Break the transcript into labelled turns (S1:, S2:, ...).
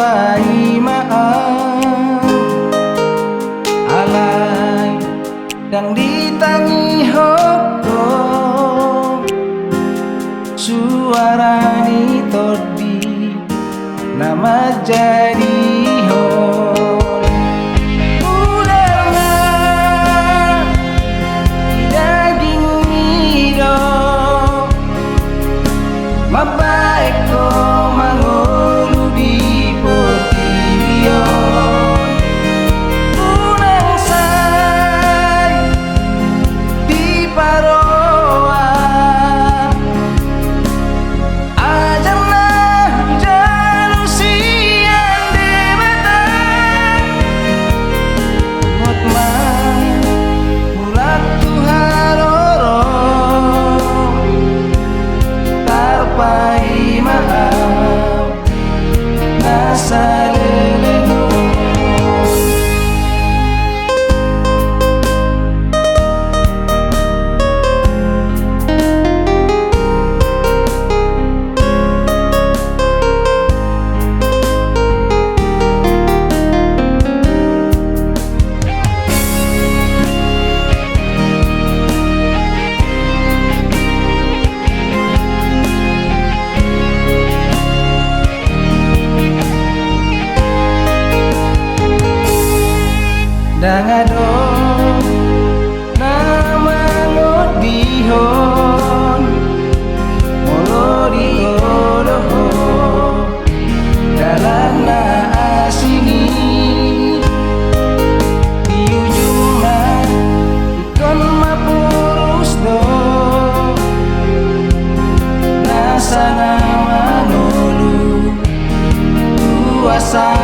S1: tarpai maaf alai dan ditangi hoko suara ni todi nama jadi hon udara daging miro mabaik ko mangulu di potion unang say di paroa ajar na jalusian debatan ngot man mulak tuharoro tarpai maaf nasa leleno dangado nama ngodihon molodi kodoho dalam na asini di ujungnya ikon mapurus do nasa nama nolu kuasa